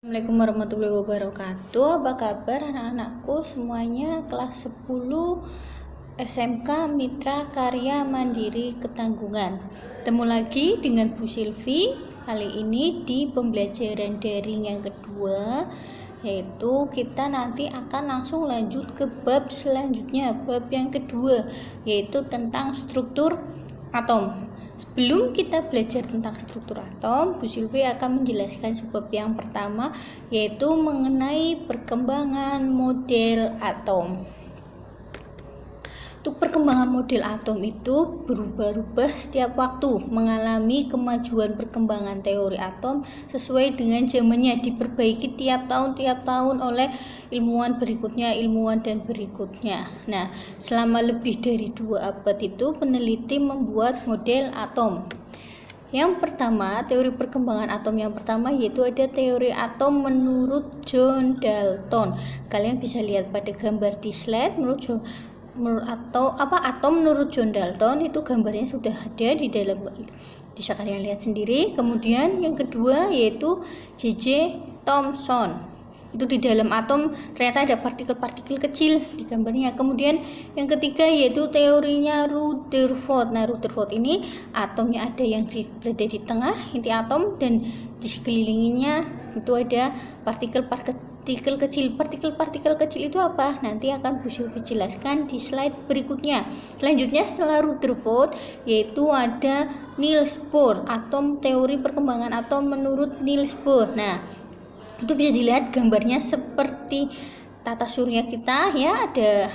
Assalamualaikum warahmatullahi wabarakatuh. Apa kabar anak-anakku semuanya? Kelas 10 SMK Mitra Karya Mandiri Ketanggungan. Ketemu lagi dengan Bu Silvi. Kali ini di pembelajaran daring yang kedua, yaitu kita nanti akan langsung lanjut ke bab selanjutnya, bab yang kedua, yaitu tentang struktur atom. Sebelum kita belajar tentang struktur atom, Bu Silvi akan menjelaskan sebab yang pertama, yaitu mengenai perkembangan model atom. Untuk perkembangan model atom itu berubah-ubah setiap waktu, mengalami kemajuan perkembangan teori atom sesuai dengan zamannya, diperbaiki tiap tahun oleh ilmuwan dan berikutnya. Nah, selama lebih dari 2 abad itu peneliti membuat model atom. Yang pertama, teori perkembangan atom yang pertama yaitu ada teori atom menurut John Dalton. Kalian bisa lihat pada gambar di slide. Atom menurut John Dalton itu gambarnya sudah ada di dalam, bisa kalian lihat sendiri. Kemudian yang kedua yaitu J.J. Thomson. Itu di dalam atom ternyata ada partikel-partikel kecil di gambarnya. Kemudian yang ketiga yaitu teorinya Rutherford. Nah, Rutherford ini atomnya ada yang berada di tengah inti atom dan di sekelilinginya itu ada partikel-partikel kecil. Partikel-partikel kecil itu apa? Nanti akan Bu Silvi jelaskan di slide berikutnya. Selanjutnya setelah Rutherford yaitu ada Niels Bohr, teori perkembangan atom menurut Niels Bohr. Nah, itu bisa dilihat gambarnya seperti tata surya kita ya, ada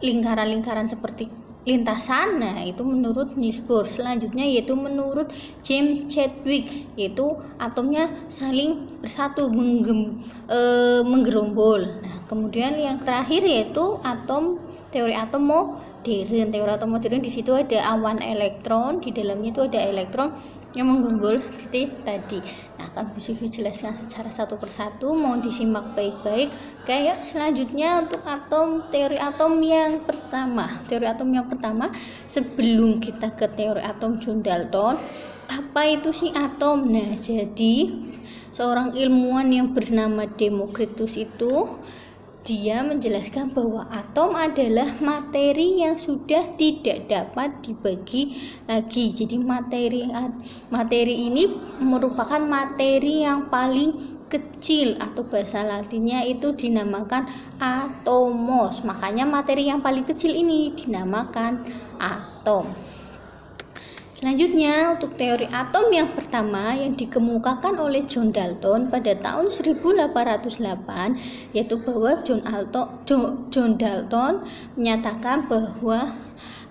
lingkaran-lingkaran seperti lintasan. Nah, itu menurut Niels Bohr. Selanjutnya yaitu menurut James Chadwick, yaitu atomnya saling bersatu, menggerombol. Nah, kemudian yang terakhir yaitu teori atom modern. Teori atom modern di situ ada awan elektron, di dalamnya itu ada elektron yang menggerombol seperti tadi. Nah, akan Bu Silvi jelaskan secara satu persatu, mohon disimak baik-baik. Kayak selanjutnya untuk teori atom yang pertama. Teori atom yang pertama, sebelum kita ke teori atom John Dalton, apa itu sih atom? Nah, jadi seorang ilmuwan yang bernama Democritus itu dia menjelaskan bahwa atom adalah materi yang sudah tidak dapat dibagi lagi. Jadi materi ini merupakan materi yang paling kecil, atau bahasa latinnya itu dinamakan atomos. Makanya materi yang paling kecil ini dinamakan atom. Selanjutnya untuk teori atom yang pertama yang dikemukakan oleh John Dalton pada tahun 1808, yaitu bahwa John Dalton menyatakan bahwa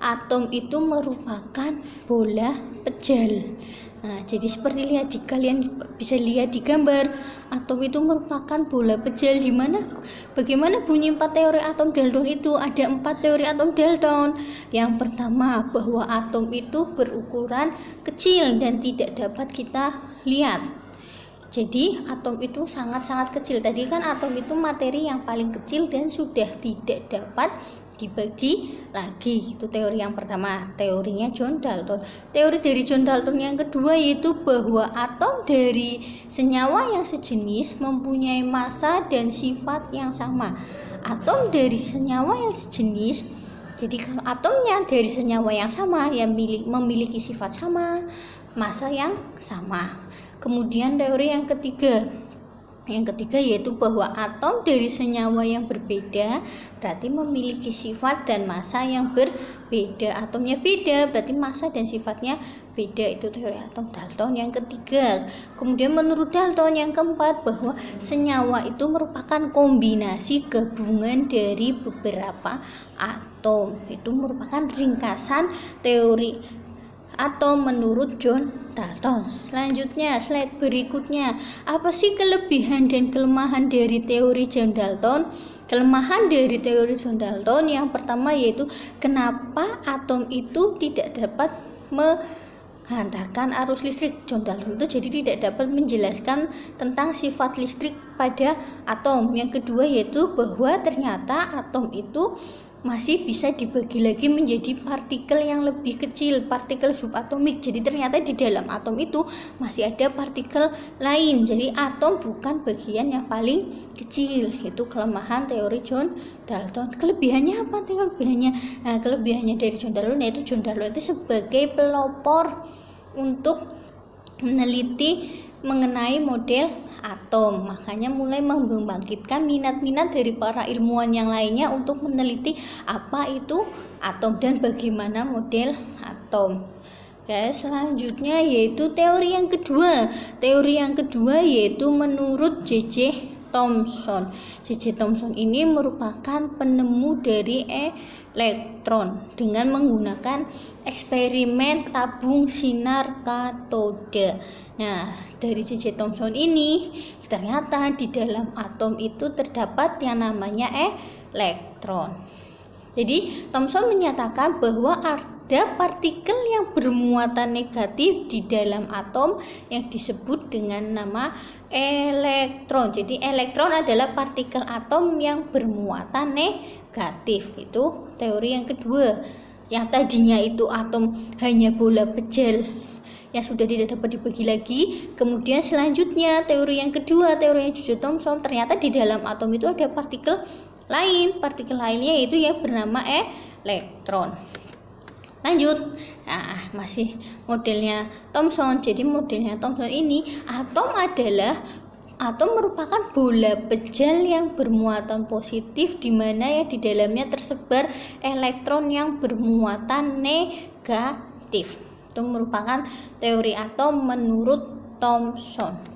atom itu merupakan bola pejal. Nah, jadi seperti kalian bisa lihat di gambar, atom itu merupakan bola pejal. Bagaimana bunyi 4 teori atom Dalton itu? Ada 4 teori atom Dalton. Yang pertama, bahwa atom itu berukuran kecil dan tidak dapat kita lihat. Jadi atom itu sangat-sangat kecil. Tadi kan atom itu materi yang paling kecil dan sudah tidak dapat dibagi lagi. Itu teori yang pertama, teorinya John Dalton. Teori dari John Dalton yang kedua yaitu bahwa atom dari senyawa yang sejenis mempunyai massa dan sifat yang sama. Atom dari senyawa yang sejenis, jadi kalau atomnya dari senyawa yang sama yang memiliki sifat sama, massa yang sama. Kemudian teori yang ketiga yaitu bahwa atom dari senyawa yang berbeda berarti memiliki sifat dan massa yang berbeda. Atomnya beda berarti massa dan sifatnya beda. Itu teori atom Dalton yang ketiga. Kemudian menurut Dalton yang keempat, bahwa senyawa itu merupakan kombinasi gabungan dari beberapa atom. Itu merupakan ringkasan teori atom menurut John Dalton. Selanjutnya, slide berikutnya. Apa sih kelebihan dan kelemahan dari teori John Dalton? Kelemahan dari teori John Dalton yang pertama yaitu kenapa atom itu tidak dapat menghantarkan arus listrik. John Dalton itu jadi tidak dapat menjelaskan tentang sifat listrik pada atom. Yang kedua yaitu bahwa ternyata atom itu masih bisa dibagi lagi menjadi partikel yang lebih kecil, partikel subatomik. Jadi ternyata di dalam atom itu masih ada partikel lain. Jadi atom bukan bagian yang paling kecil. Itu kelemahan teori John Dalton. Kelebihannya apa? Kelebihannya, nah, kelebihannya dari John Dalton yaitu John Dalton itu sebagai pelopor untuk meneliti mengenai model atom. Makanya mulai membangkitkan minat-minat dari para ilmuwan yang lainnya untuk meneliti apa itu atom dan bagaimana model atom. Oke, selanjutnya yaitu teori yang kedua. Teori yang kedua yaitu menurut J.J. Thomson. J.J. Thomson ini merupakan penemu dari elektron dengan menggunakan eksperimen tabung sinar katoda. Nah, dari J.J. Thomson ini ternyata di dalam atom itu terdapat yang namanya elektron. Jadi Thomson menyatakan bahwa ada partikel yang bermuatan negatif di dalam atom yang disebut dengan nama elektron. Jadi elektron adalah partikel atom yang bermuatan negatif. Itu teori yang kedua. Yang tadinya itu atom hanya bola pejal yang sudah tidak dapat dibagi lagi. Kemudian selanjutnya teori yang kedua, teori yang J.J. Thomson, ternyata di dalam atom itu ada partikel lain. Partikel lainnya yaitu yang bernama elektron. Lanjut, nah masih modelnya Thomson. Jadi modelnya Thomson ini atom merupakan bola pejal yang bermuatan positif di mana yang di dalamnya tersebar elektron yang bermuatan negatif. Itu merupakan teori atom menurut Thomson.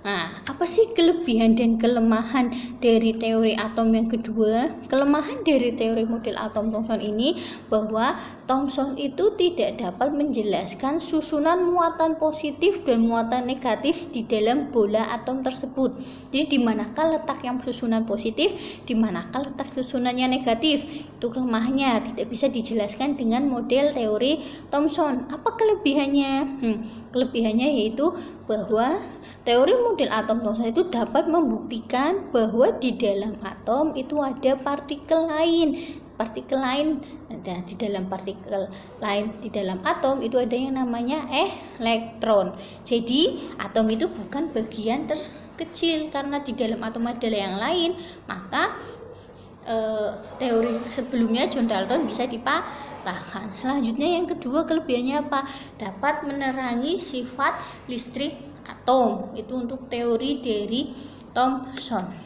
Nah, apa sih kelebihan dan kelemahan dari teori atom yang kedua? Kelemahan dari teori model atom Thomson ini bahwa Thomson itu tidak dapat menjelaskan susunan muatan positif dan muatan negatif di dalam bola atom tersebut. Jadi di manakah letak yang susunan positif, di manakah letak susunannya negatif? Itu kelemahannya, tidak bisa dijelaskan dengan model teori Thomson. Apa kelebihannya? Kelebihannya yaitu bahwa teori model atom Thomson itu dapat membuktikan bahwa di dalam atom itu ada partikel lain. Nah, di dalam partikel lain di dalam atom itu ada yang namanya elektron. Jadi atom itu bukan bagian terkecil, karena di dalam atom ada yang lain, maka teori sebelumnya John Dalton bisa dipatahkan. Selanjutnya yang kedua, kelebihannya apa? Dapat menerangi sifat listrik atom. Itu untuk teori dari Thomson.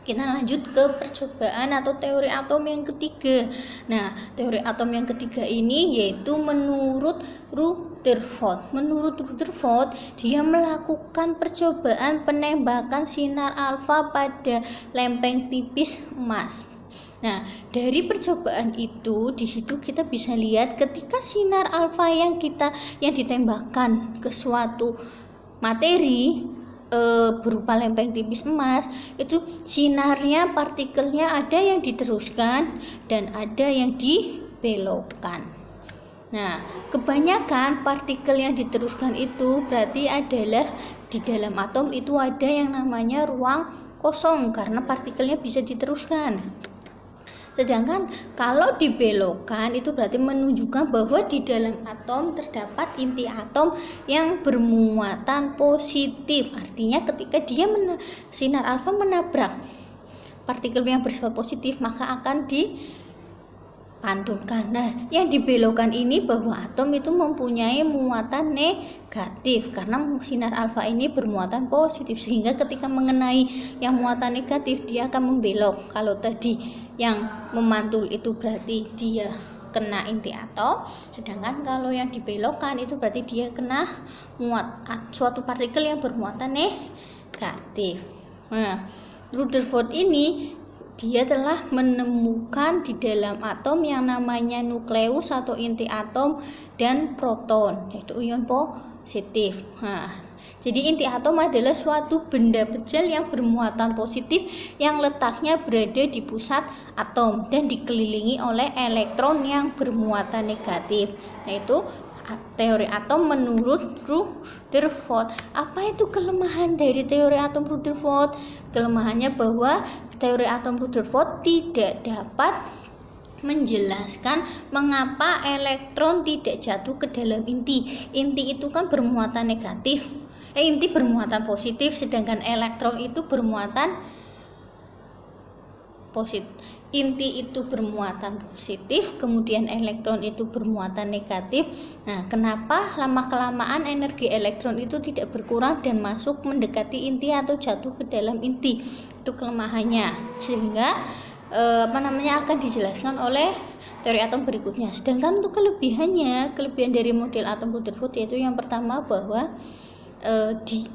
Kita lanjut ke percobaan atau teori atom yang ketiga. Nah, teori atom yang ketiga ini yaitu menurut Rutherford. Menurut Rutherford, dia melakukan percobaan penembakan sinar alfa pada lempeng tipis emas. Nah, dari percobaan itu, di situ kita bisa lihat ketika sinar alfa yang ditembakkan ke suatu materi berupa lempeng tipis emas, itu sinarnya, partikelnya ada yang diteruskan dan ada yang dibelokkan. Nah, kebanyakan partikel yang diteruskan itu berarti adalah di dalam atom itu ada yang namanya ruang kosong karena partikelnya bisa diteruskan. Sedangkan kalau dibelokkan itu berarti menunjukkan bahwa di dalam atom terdapat inti atom yang bermuatan positif. Artinya ketika sinar alfa menabrak partikel yang bersifat positif, maka akan dipantulkan. Nah, yang dibelokkan ini bahwa atom itu mempunyai muatan negatif karena sinar alfa ini bermuatan positif, sehingga ketika mengenai yang muatan negatif dia akan membelok. Kalau tadi yang memantul itu berarti dia kena inti atom, sedangkan kalau yang dibelokkan itu berarti dia kena suatu partikel yang bermuatan negatif. Nah, Rutherford ini dia telah menemukan di dalam atom yang namanya nukleus atau inti atom dan proton, yaitu ion positif. Nah, jadi inti atom adalah suatu benda pejal yang bermuatan positif yang letaknya berada di pusat atom dan dikelilingi oleh elektron yang bermuatan negatif. Yaitu teori atom menurut Rutherford. Apa itu kelemahan dari teori atom Rutherford? Kelemahannya bahwa teori atom Rutherford tidak dapat menjelaskan mengapa elektron tidak jatuh ke dalam inti. Inti itu kan bermuatan negatif, inti bermuatan positif, sedangkan elektron itu bermuatan positif. Inti itu bermuatan positif, kemudian elektron itu bermuatan negatif. Nah, kenapa lama-kelamaan energi elektron itu tidak berkurang dan masuk mendekati inti atau jatuh ke dalam inti? Itu kelemahannya, sehingga akan dijelaskan oleh teori atom berikutnya. Sedangkan untuk kelebihan dari model atom Rutherford yaitu yang pertama bahwa di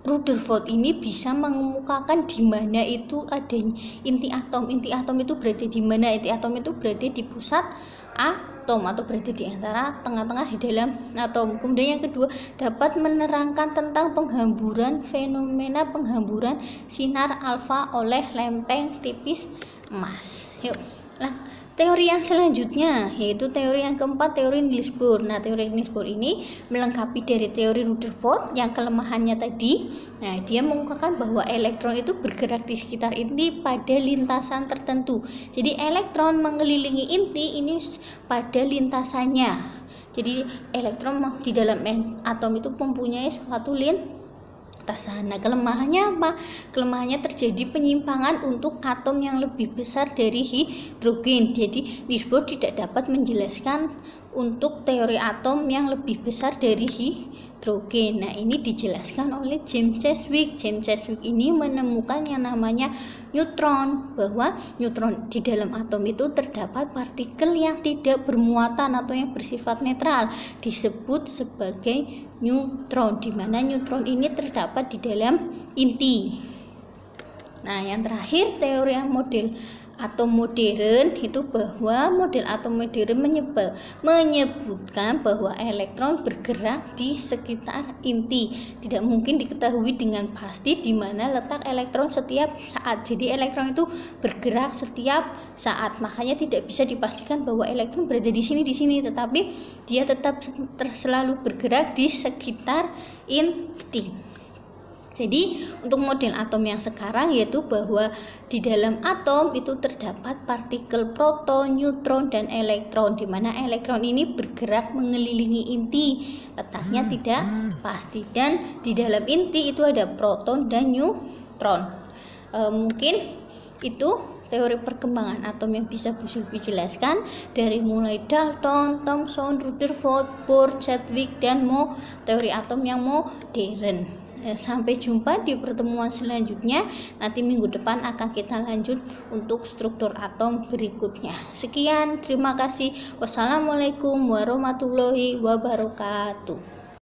Rutherford ini bisa mengemukakan di mana itu adanya inti atom. Inti atom itu berada di mana? Inti atom itu berada di pusat atom atau berada di antara tengah-tengah di dalam atom. Kemudian yang kedua, dapat menerangkan tentang fenomena penghamburan sinar alfa oleh lempeng tipis emas. Yuk, teori yang selanjutnya yaitu teori yang keempat, teori Niels Bohr. Nah, teori Niels Bohr ini melengkapi dari teori Rutherford yang kelemahannya tadi. Nah, dia mengungkapkan bahwa elektron itu bergerak di sekitar inti pada lintasan tertentu. Jadi elektron mengelilingi inti ini pada lintasannya. Jadi elektron di dalam atom itu mempunyai suatu lintasan. Nah, kelemahannya apa? Kelemahannya terjadi penyimpangan untuk atom yang lebih besar dari hidrogen. Jadi Niels Bohr tidak dapat menjelaskan untuk teori atom yang lebih besar dari hidrogen. Nah, ini dijelaskan oleh James Chadwick. James Chadwick ini menemukan yang namanya neutron, bahwa neutron di dalam atom itu terdapat partikel yang tidak bermuatan atau yang bersifat netral, disebut sebagai neutron, di mana neutron ini terdapat di dalam inti. Nah, yang terakhir teori model atom modern itu bahwa model atom modern menyebutkan bahwa elektron bergerak di sekitar inti. Tidak mungkin diketahui dengan pasti di mana letak elektron setiap saat. Jadi elektron itu bergerak setiap saat. Makanya tidak bisa dipastikan bahwa elektron berada di sini, tetapi dia tetap selalu bergerak di sekitar inti. Jadi untuk model atom yang sekarang yaitu bahwa di dalam atom itu terdapat partikel proton, neutron, dan elektron, di mana elektron ini bergerak mengelilingi inti, letaknya tidak pasti, dan di dalam inti itu ada proton dan neutron. Mungkin itu teori perkembangan atom yang bisa Bu Sylvie jelaskan dari mulai Dalton, Thomson, Rutherford, Bohr, Chadwick, dan teori atom yang modern. Sampai jumpa di pertemuan selanjutnya. Nanti minggu depan akan kita lanjut untuk struktur atom berikutnya. Sekian, terima kasih. Wassalamualaikum warahmatullahi wabarakatuh.